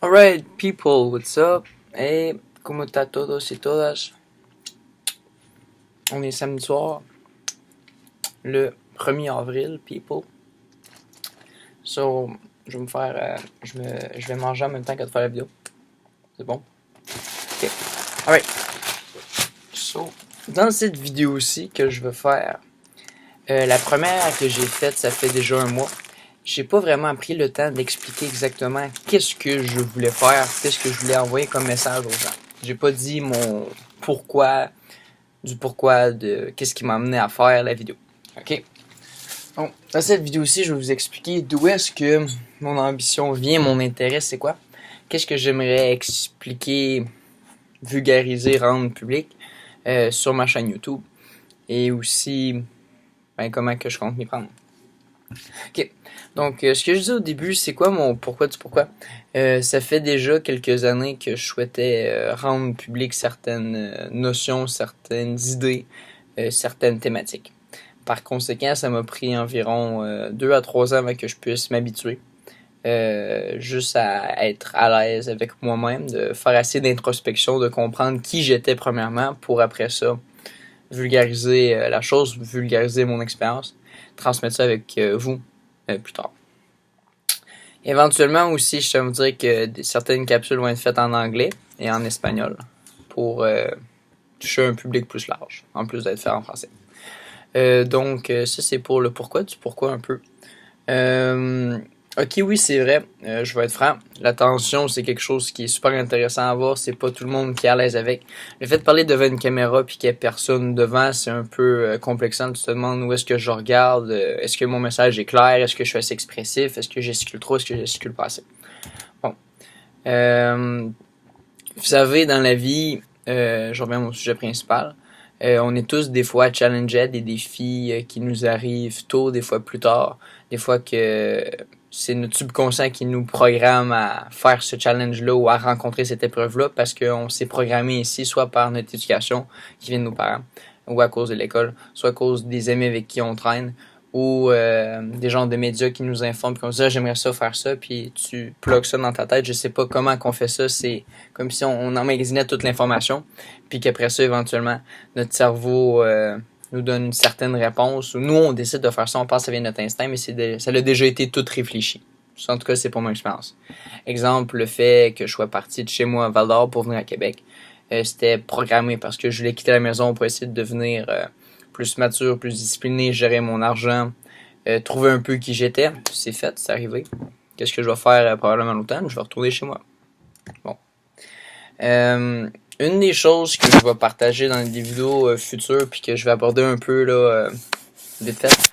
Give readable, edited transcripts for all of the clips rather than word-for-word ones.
Alright, people, what's up? Hey, ¿cómo está todos y todas? On est samedi soir, le 1er avril, people. So, je vais me faire. Je vais manger en même temps que de faire la vidéo. C'est bon? Ok. Alright. So, dans cette vidéo-ci que je veux faire, la première que j'ai faite, ça fait déjà un mois. J'ai pas vraiment pris le temps d'expliquer exactement qu'est-ce que je voulais faire, qu'est-ce que je voulais envoyer comme message aux gens. J'ai pas dit mon pourquoi, de qu'est-ce qui m'a amené à faire la vidéo. Ok? Donc, dans cette vidéo-ci, je vais vous expliquer d'où est-ce que mon ambition vient, mon intérêt, c'est quoi. Qu'est-ce que j'aimerais expliquer, vulgariser, rendre public sur ma chaîne YouTube. Et aussi, comment que je compte m'y prendre. Ok, donc ce que je disais au début, c'est quoi mon pourquoi du pourquoi? Ça fait déjà quelques années que je souhaitais rendre public certaines notions, certaines idées, certaines thématiques. Par conséquent, ça m'a pris environ 2 à 3 ans avant que je puisse m'habituer. Juste à être à l'aise avec moi-même, de faire assez d'introspection, de comprendre qui j'étais premièrement, pour après ça vulgariser la chose, vulgariser mon expérience, transmettre ça avec vous plus tard. Éventuellement aussi, je tiens à vous dire que certaines capsules vont être faites en anglais et en espagnol pour toucher un public plus large, en plus d'être fait en français. Donc, ça c'est pour le pourquoi du pourquoi un peu. Ok, oui, c'est vrai, je vais être franc. L'attention, c'est quelque chose qui est super intéressant à voir. C'est pas tout le monde qui est à l'aise avec. Le fait de parler devant une caméra puis qu'il y ait personne devant, c'est un peu complexant. Tu te demandes où est-ce que je regarde, est-ce que mon message est clair, est-ce que je suis assez expressif, est-ce que j'esticule trop, est-ce que j'esticule pas assez. Bon. Vous savez, dans la vie, je reviens à mon sujet principal. On est tous des fois challengés à des défis qui nous arrivent tôt, des fois plus tard. Des fois que c'est notre subconscient qui nous programme à faire ce challenge-là ou à rencontrer cette épreuve-là parce qu'on s'est programmé ici, soit par notre éducation qui vient de nos parents, ou à cause de l'école, soit à cause des amis avec qui on traîne, ou des gens de médias qui nous informent puis on se dit j'aimerais ça faire ça, puis tu plugues ça dans ta tête. Je sais pas comment qu'on fait ça, c'est comme si on emmagasinait toute l'information puis qu'après ça éventuellement notre cerveau nous donne une certaine réponse, ou nous on décide de faire ça, on pense que ça vient de notre instinct, mais ça a déjà été tout réfléchi. En tout cas, c'est pour mon expérience. Exemple, le fait que je sois parti de chez moi à Val-d'Or pour venir à Québec, c'était programmé parce que je voulais quitter la maison pour essayer de devenir plus mature, plus discipliné, gérer mon argent, trouver un peu qui j'étais. C'est fait, c'est arrivé. Qu'est-ce que je vais faire probablement l'automne? Je vais retourner chez moi. Bon. Une des choses que je vais partager dans des vidéos futures puis que je vais aborder un peu là vite fait,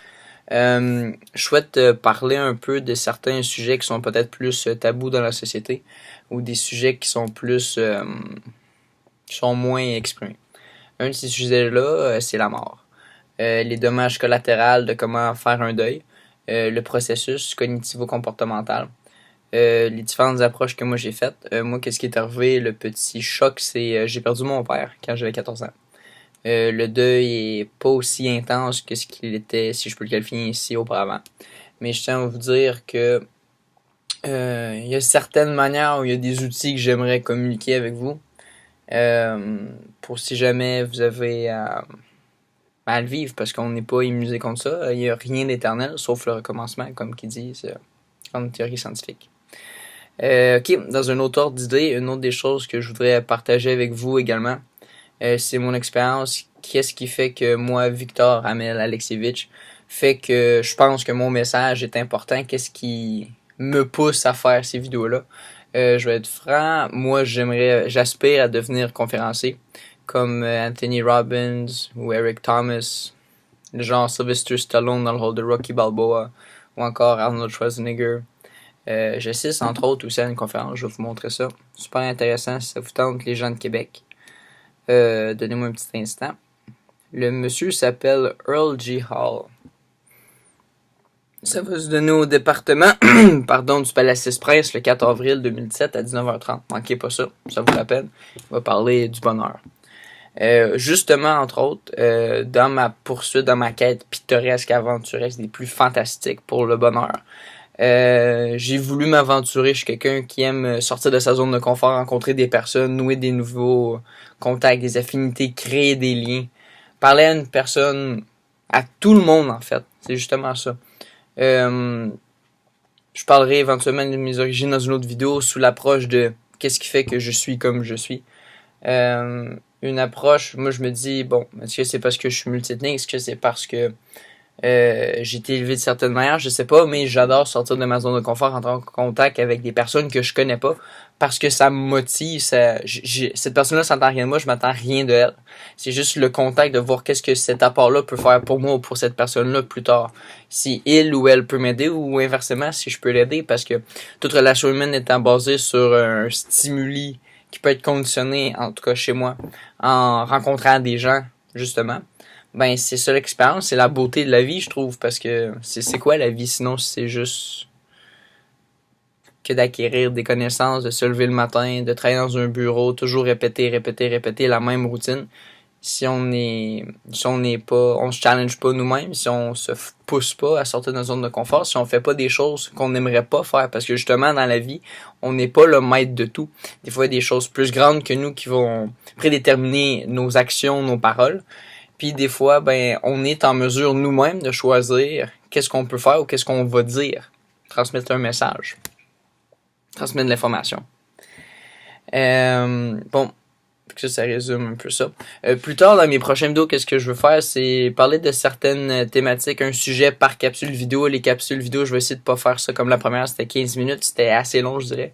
je souhaite parler un peu de certains sujets qui sont peut-être plus tabous dans la société ou des sujets qui sont plus qui sont moins exprimés. Un de ces sujets-là, c'est la mort. Les dommages collatéraux de comment faire un deuil, le processus cognitivo-comportemental, les différentes approches que moi j'ai faites. Moi, qu'est-ce qui est arrivé, le petit choc, c'est j'ai perdu mon père quand j'avais 14 ans. Le deuil est pas aussi intense que ce qu'il était, si je peux le qualifier ici, auparavant. Mais je tiens à vous dire que il y a certaines manières où il y a des outils que j'aimerais communiquer avec vous. Pour si jamais vous avez à le vivre, parce qu'on n'est pas immunisé contre ça. Il n'y a rien d'éternel, sauf le recommencement, comme qu'ils disent en théorie scientifique. Ok, dans un autre ordre d'idée, une autre des choses que je voudrais partager avec vous également, c'est mon expérience. Qu'est-ce qui fait que moi, Victor Amel Alexievich, fait que je pense que mon message est important? Qu'est-ce qui me pousse à faire ces vidéos-là? Je vais être franc, moi j'aspire à devenir conférencier, comme Anthony Robbins ou Eric Thomas, le genre Sylvester Stallone dans le rôle de Rocky Balboa, ou encore Arnold Schwarzenegger. J'assiste entre autres aussi à une conférence, je vais vous montrer ça. Super intéressant si ça vous tente, les gens de Québec. Donnez-moi un petit instant. Le monsieur s'appelle Earl G. Hall. Ça va se donner au département pardon, du Palais Prince le 4 avril 2017 à 19h30. Manquez pas ça, ça vaut la peine. On va parler du bonheur. Justement, entre autres, dans ma poursuite, dans ma quête pittoresque, aventuresque, des plus fantastiques pour le bonheur, J'ai voulu m'aventurer. Je suis quelqu'un qui aime sortir de sa zone de confort, rencontrer des personnes, nouer des nouveaux contacts, des affinités, créer des liens. Parler à une personne, à tout le monde en fait. C'est justement ça. Euh, je parlerai éventuellement de mes origines dans une autre vidéo sous l'approche de qu'est-ce qui fait que je suis comme je suis. Une approche, moi je me dis, bon, est-ce que c'est parce que je suis multiethnique? Est-ce que c'est parce que j'ai été élevé de certaine manière, je sais pas, mais j'adore sortir de ma zone de confort, rentrer en contact avec des personnes que je connais pas, parce que ça me motive. Cette personne-là s'attend rien de moi, je m'attends rien de elle. C'est juste le contact de voir qu'est-ce que cet apport-là peut faire pour moi ou pour cette personne-là plus tard. Si il ou elle peut m'aider ou inversement, si je peux l'aider, parce que toute relation humaine étant basée sur un stimuli qui peut être conditionné, en tout cas chez moi, en rencontrant des gens, justement. Ben, c'est ça l'expérience, c'est la beauté de la vie, je trouve, parce que c'est quoi la vie sinon c'est juste que d'acquérir des connaissances, de se lever le matin, de travailler dans un bureau, toujours répéter la même routine. Si on n'est pas, on se challenge pas nous-mêmes, si on se pousse pas à sortir de notre zone de confort, si on fait pas des choses qu'on n'aimerait pas faire, parce que justement dans la vie, on n'est pas le maître de tout. Des fois, il y a des choses plus grandes que nous qui vont prédéterminer nos actions, nos paroles. Puis des fois, ben, on est en mesure nous-mêmes de choisir qu'est-ce qu'on peut faire ou qu'est-ce qu'on va dire. Transmettre un message. Transmettre de l'information. Bon, ça résume un peu ça. Plus tard, dans mes prochaines vidéos, qu'est-ce que je veux faire, c'est parler de certaines thématiques, un sujet par capsule vidéo. Les capsules vidéo, je vais essayer de pas faire ça comme la première, c'était 15 minutes, c'était assez long, je dirais.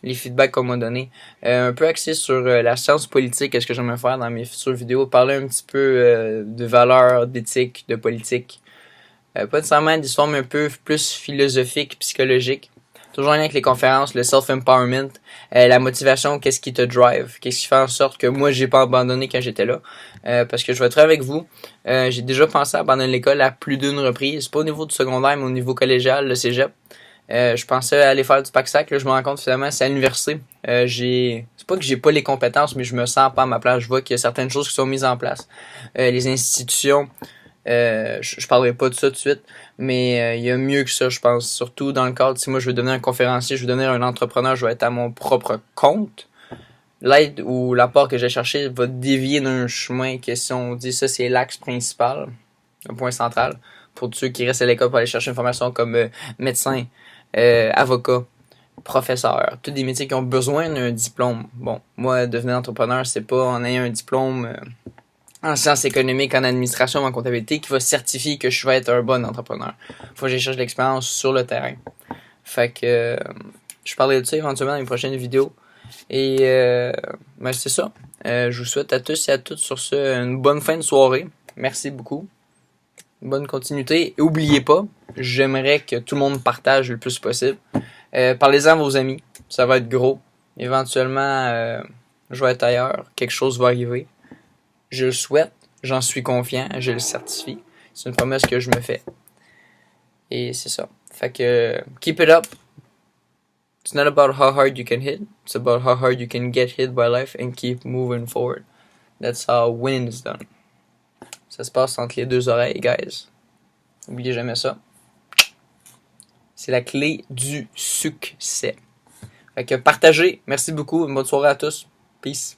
Les feedbacks qu'on m'a donné. Un peu axé sur la science politique, qu'est-ce que j'aimerais faire dans mes futures vidéos. Parler un petit peu de valeurs, d'éthique, de politique. Pas nécessairement d'histoire, mais un peu plus philosophique, psychologique. Toujours en lien avec les conférences, le self-empowerment, la motivation, qu'est-ce qui te drive, qu'est-ce qui fait en sorte que moi j'ai pas abandonné quand j'étais là. Parce que je vais être avec vous. J'ai déjà pensé à abandonner l'école à plus d'une reprise, pas au niveau du secondaire, mais au niveau collégial, le cégep. Je pensais aller faire du pack-sac, là je me rends compte finalement c'est à l'université. C'est pas que j'ai pas les compétences, mais je me sens pas à ma place. Je vois qu'il y a certaines choses qui sont mises en place. Les institutions, je parlerai pas de ça tout de suite, mais il y a mieux que ça, je pense. Surtout dans le cadre, si moi je veux devenir un conférencier, je veux devenir un entrepreneur, je vais être à mon propre compte. L'aide ou l'apport que j'ai cherché va dévier d'un chemin que si on dit ça, c'est l'axe principal, un point central, pour ceux qui restent à l'école pour aller chercher une formation comme médecin, avocat, professeur, tous des métiers qui ont besoin d'un diplôme. Bon, moi, devenir entrepreneur, c'est pas en ayant un diplôme en sciences économiques, en administration, en comptabilité, qui va certifier que je vais être un bon entrepreneur. Faut que je cherche l'expérience sur le terrain. Fait que je parlerai de ça éventuellement dans les prochaines vidéos. Et ben c'est ça. Je vous souhaite à tous et à toutes sur ce une bonne fin de soirée. Merci beaucoup. Bonne continuité. Et oubliez pas, j'aimerais que tout le monde partage le plus possible. Parlez-en à vos amis. Ça va être gros. Éventuellement, je vais être ailleurs. Quelque chose va arriver. Je le souhaite. J'en suis confiant. Je le certifie. C'est une promesse que je me fais. Et c'est ça. Fait que, keep it up. It's not about how hard you can hit. It's about how hard you can get hit by life and keep moving forward. That's how winning is done. Ça se passe entre les deux oreilles, guys. N'oubliez jamais ça. C'est la clé du succès. Fait que partagez. Merci beaucoup. Une bonne soirée à tous. Peace.